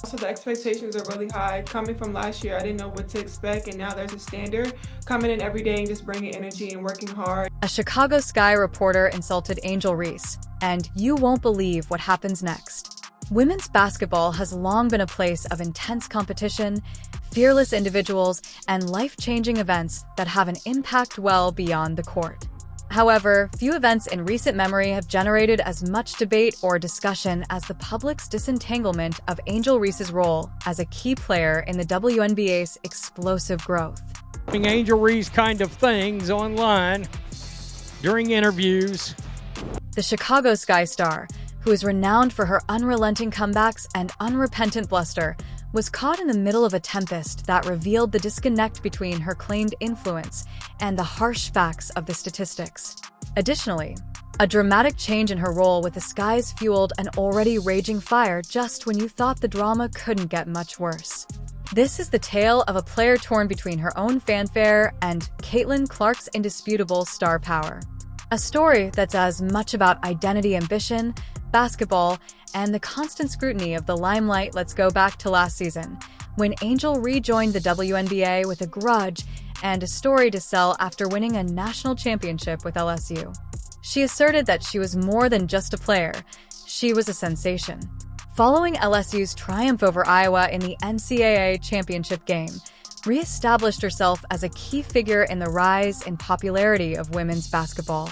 So the expectations are really high. Coming from last year, I didn't know what to expect, and now there's a standard. Coming in every day and just bringing energy and working hard. A Chicago Sky reporter insulted Angel Reese, and you won't believe what happens next. Women's basketball has long been a place of intense competition, fearless individuals, and life-changing events that have an impact well beyond the court. However, few events in recent memory have generated as much debate or discussion as the public's disentanglement of Angel Reese's role as a key player in the WNBA's explosive growth. Angel Reese kind of things online during interviews. The Chicago Sky star, who is renowned for her unrelenting comebacks and unrepentant bluster, was caught in the middle of a tempest that revealed the disconnect between her claimed influence and the harsh facts of the statistics. Additionally, a dramatic change in her role with the Skies fueled an already raging fire just when you thought the drama couldn't get much worse. This is the tale of a player torn between her own fanfare and Caitlyn Clark's indisputable star power. A story that's as much about identity ambition, basketball, and the constant scrutiny of the limelight. Let's go back to last season, when Angel rejoined the WNBA with a grudge and a story to sell after winning a national championship with LSU. She asserted that she was more than just a player, she was a sensation. Following LSU's triumph over Iowa in the NCAA championship game, re-established herself as a key figure in the rise in popularity of women's basketball.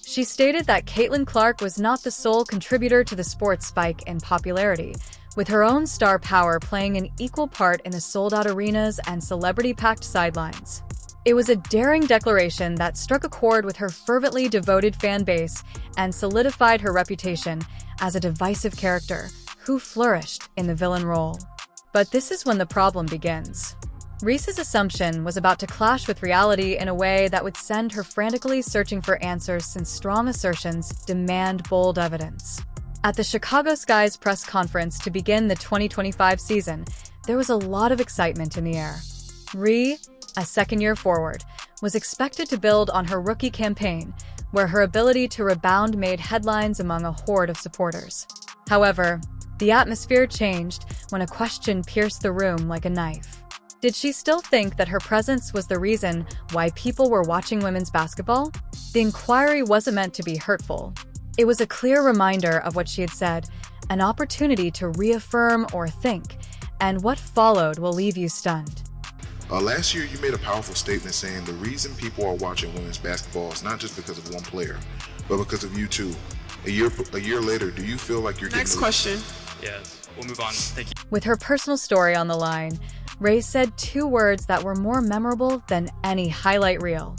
She stated that Caitlyn Clark was not the sole contributor to the sport's spike in popularity, with her own star power playing an equal part in the sold-out arenas and celebrity-packed sidelines. It was a daring declaration that struck a chord with her fervently devoted fan base and solidified her reputation as a divisive character who flourished in the villain role. But this is when the problem begins. Reese's assumption was about to clash with reality in a way that would send her frantically searching for answers, since strong assertions demand bold evidence. At the Chicago Sky's press conference to begin the 2025 season, there was a lot of excitement in the air. Reese, a second-year forward, was expected to build on her rookie campaign, where her ability to rebound made headlines among a horde of supporters. However, the atmosphere changed when a question pierced the room like a knife. Did she still think that her presence was the reason why people were watching women's basketball? The inquiry wasn't meant to be hurtful. It was a clear reminder of what she had said, an opportunity to reaffirm or think, and what followed will leave you stunned. Last year, you made a powerful statement saying the reason people are watching women's basketball is not just because of one player, but because of you too. A year later, do you feel like you're Next getting question. Yes, we'll move on. Thank you. With her personal story on the line, Ray said two words that were more memorable than any highlight reel.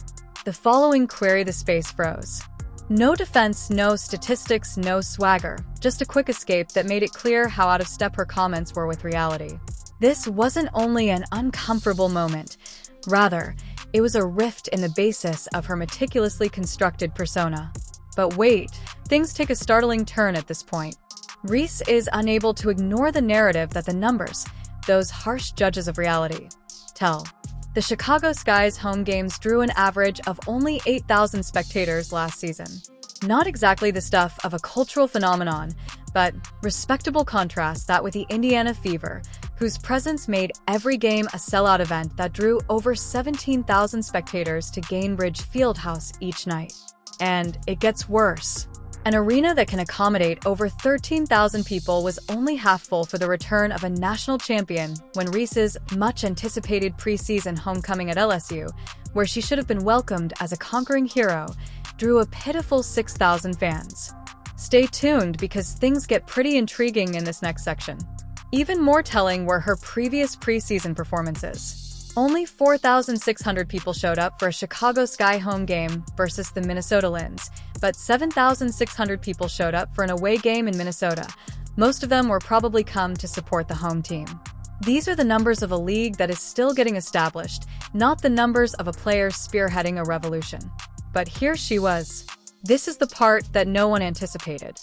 The following query: the space froze. No defense, no statistics, no swagger, just a quick escape that made it clear how out of step her comments were with reality. This wasn't only an uncomfortable moment, rather, it was a rift in the basis of her meticulously constructed persona. But wait, things take a startling turn at this point. Reese is unable to ignore the narrative that the numbers, those harsh judges of reality, tell. The Chicago Sky's home games drew an average of only 8,000 spectators last season. Not exactly the stuff of a cultural phenomenon, but respectable contrast that with the Indiana Fever, whose presence made every game a sellout event that drew over 17,000 spectators to Gainbridge Fieldhouse each night. And it gets worse. An arena that can accommodate over 13,000 people was only half full for the return of a national champion when Reese's much-anticipated preseason homecoming at LSU, where she should have been welcomed as a conquering hero, drew a pitiful 6,000 fans. Stay tuned because things get pretty intriguing in this next section. Even more telling were her previous preseason performances. Only 4,600 people showed up for a Chicago Sky home game versus the Minnesota Lynx, but 7,600 people showed up for an away game in Minnesota. Most of them were probably come to support the home team. These are the numbers of a league that is still getting established, not the numbers of a player spearheading a revolution. But here she was. This is the part that no one anticipated.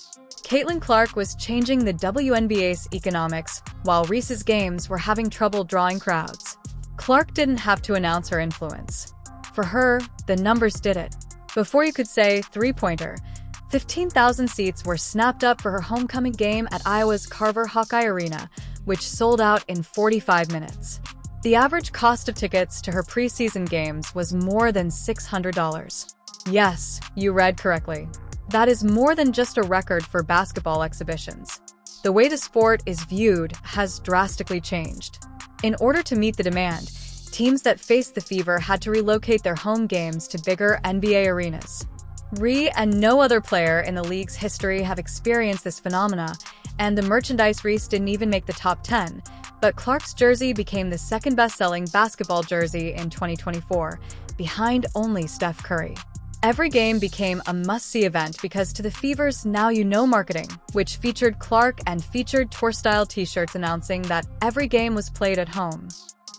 Caitlyn Clark was changing the WNBA's economics, while Reese's games were having trouble drawing crowds. Clark didn't have to announce her influence. For her, the numbers did it. Before you could say three-pointer, 15,000 seats were snapped up for her homecoming game at Iowa's Carver Hawkeye Arena, which sold out in 45 minutes. The average cost of tickets to her preseason games was more than $600. Yes, you read correctly. That is more than just a record for basketball exhibitions. The way the sport is viewed has drastically changed. In order to meet the demand, teams that faced the fever had to relocate their home games to bigger NBA arenas. Reese and no other player in the league's history have experienced this phenomena, and the merchandise Reese didn't even make the top 10, but Clark's jersey became the second best-selling basketball jersey in 2024, behind only Steph Curry. Every game became a must-see event because to the Fever's Now You Know marketing, which featured Clark and featured tour-style t-shirts announcing that every game was played at home.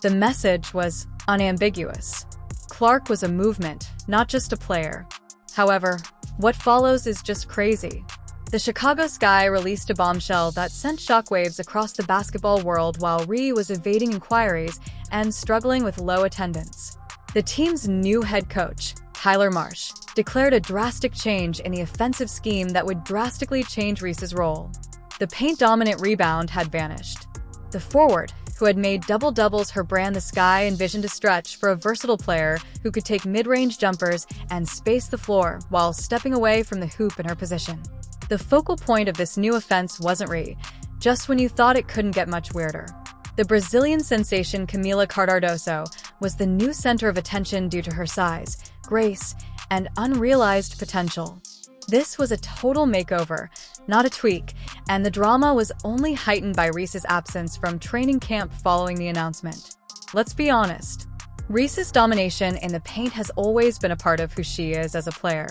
The message was unambiguous. Clark was a movement, not just a player. However, what follows is just crazy. The Chicago Sky released a bombshell that sent shockwaves across the basketball world while Reese was evading inquiries and struggling with low attendance. The team's new head coach, Tyler Marsh, declared a drastic change in the offensive scheme that would drastically change Reese's role. The paint-dominant rebound had vanished. The forward, who had made double-doubles her brand, the Sky envisioned a stretch for a versatile player who could take mid-range jumpers and space the floor while stepping away from the hoop in her position. The focal point of this new offense wasn't Reese, just when you thought it couldn't get much weirder. The Brazilian sensation Camila Cardoso was the new center of attention due to her size, grace, and unrealized potential. This was a total makeover, not a tweak, and the drama was only heightened by Reese's absence from training camp following the announcement. Let's be honest. Reese's domination in the paint has always been a part of who she is as a player.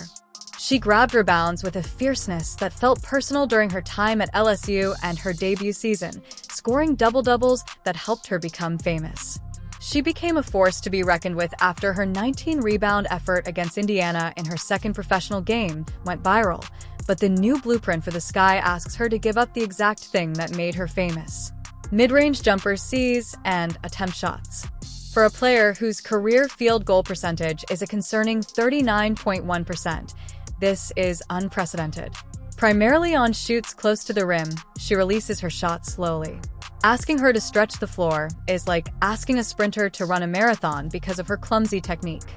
She grabbed rebounds with a fierceness that felt personal during her time at LSU and her debut season, scoring double-doubles that helped her become famous. She became a force to be reckoned with after her 19-rebound effort against Indiana in her second professional game went viral, but the new blueprint for the Sky asks her to give up the exact thing that made her famous: mid-range jumpers, seize, and attempt shots. For a player whose career field goal percentage is a concerning 39.1%, this is unprecedented. Primarily on shoots close to the rim, she releases her shot slowly. Asking her to stretch the floor is like asking a sprinter to run a marathon because of her clumsy technique.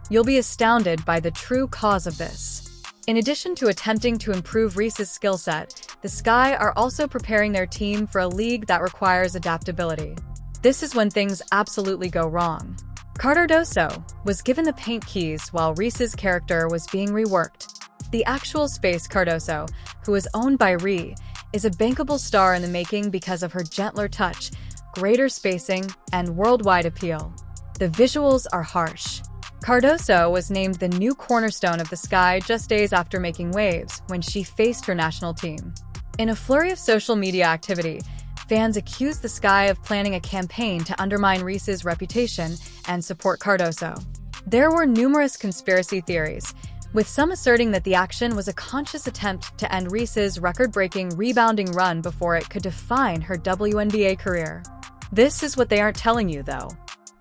You'll be astounded by the true cause of this. In addition to attempting to improve Reese's skill set, the Sky are also preparing their team for a league that requires adaptability. This is when things absolutely go wrong. Cardoso was given the paint keys while Reese's character was being reworked. The actual Space Cardoso, who is owned by Reese, is a bankable star in the making because of her gentler touch, greater spacing, and worldwide appeal. The visuals are harsh. Cardoso was named the new cornerstone of the Sky just days after making waves when she faced her national team. In a flurry of social media activity, fans accused the Sky of planning a campaign to undermine Reese's reputation and support Cardoso. There were numerous conspiracy theories, with some asserting that the action was a conscious attempt to end Reese's record-breaking rebounding run before it could define her WNBA career. This is what they aren't telling you, though.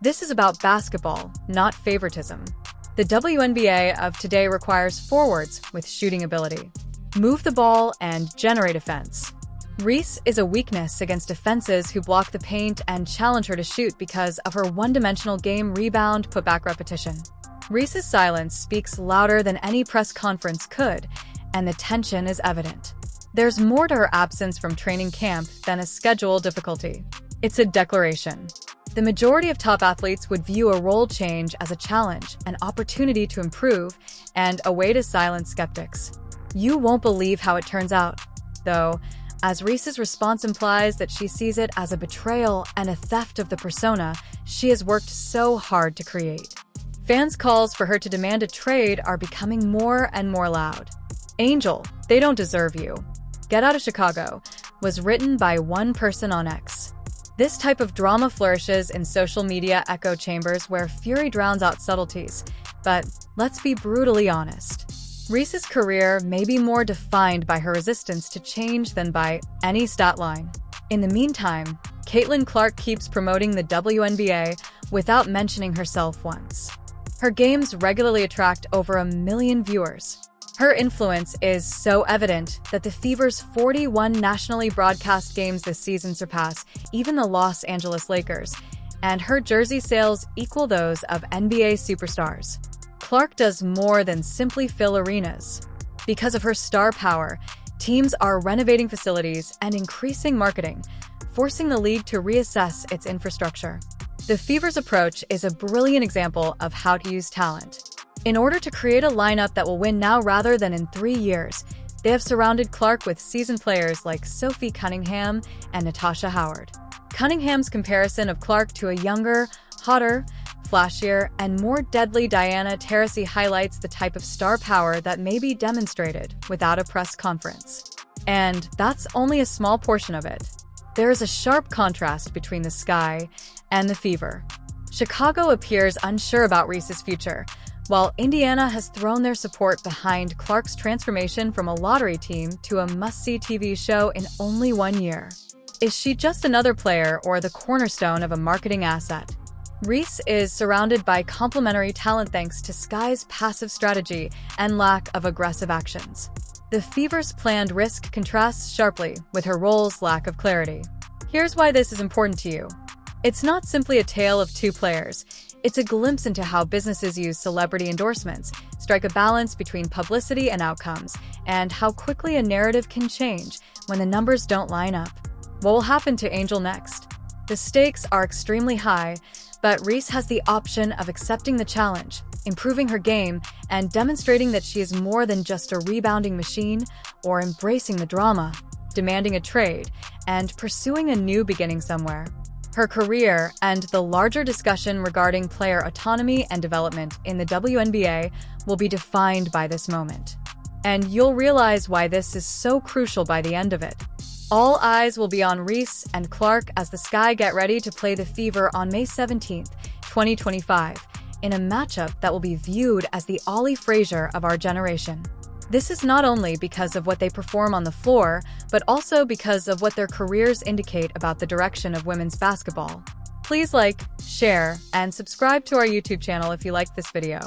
This is about basketball, not favoritism. The WNBA of today requires forwards with shooting ability. Move the ball and generate offense. Reese is a weakness against defenses who block the paint and challenge her to shoot because of her one-dimensional game rebound putback repetition. Reese's silence speaks louder than any press conference could, and the tension is evident. There's more to her absence from training camp than a schedule difficulty. It's a declaration. The majority of top athletes would view a role change as a challenge, an opportunity to improve, and a way to silence skeptics. You won't believe how it turns out, though, as Reese's response implies that she sees it as a betrayal and a theft of the persona she has worked so hard to create. Fans' calls for her to demand a trade are becoming more and more loud. "Angel, they don't deserve you. Get out of Chicago," was written by one person on X. This type of drama flourishes in social media echo chambers where fury drowns out subtleties. But let's be brutally honest. Reese's career may be more defined by her resistance to change than by any stat line. In the meantime, Caitlyn Clark keeps promoting the WNBA without mentioning herself once. Her games regularly attract over 1 million viewers. Her influence is so evident that the Fever's 41 nationally broadcast games this season surpass even the Los Angeles Lakers, and her jersey sales equal those of NBA superstars. Clark does more than simply fill arenas. Because of her star power, teams are renovating facilities and increasing marketing, forcing the league to reassess its infrastructure. The Fever's approach is a brilliant example of how to use talent. In order to create a lineup that will win now rather than in 3 years, they have surrounded Clark with seasoned players like Sophie Cunningham and Natasha Howard. Cunningham's comparison of Clark to a younger, hotter, flashier, and more deadly Diana Taurasi highlights the type of star power that may be demonstrated without a press conference. And that's only a small portion of it. There is a sharp contrast between the Sky and the Fever. Chicago appears unsure about Reese's future, while Indiana has thrown their support behind Clark's transformation from a lottery team to a must-see TV show in only 1 year. Is she just another player or the cornerstone of a marketing asset? Reese is surrounded by complementary talent thanks to Sky's passive strategy and lack of aggressive actions. The Fever's planned risk contrasts sharply with her role's lack of clarity. Here's why this is important to you. It's not simply a tale of two players. It's a glimpse into how businesses use celebrity endorsements, strike a balance between publicity and outcomes, and how quickly a narrative can change when the numbers don't line up. What will happen to Angel next? The stakes are extremely high, but Reese has the option of accepting the challenge, improving her game, and demonstrating that she is more than just a rebounding machine, or embracing the drama, demanding a trade, and pursuing a new beginning somewhere. Her career and the larger discussion regarding player autonomy and development in the WNBA will be defined by this moment. And you'll realize why this is so crucial by the end of it. All eyes will be on Reese and Clark as the Sky get ready to play the Fever on May 17, 2025, in a matchup that will be viewed as the Ollie Frazier of our generation. This is not only because of what they perform on the floor, but also because of what their careers indicate about the direction of women's basketball. Please like, share, and subscribe to our YouTube channel if you liked this video.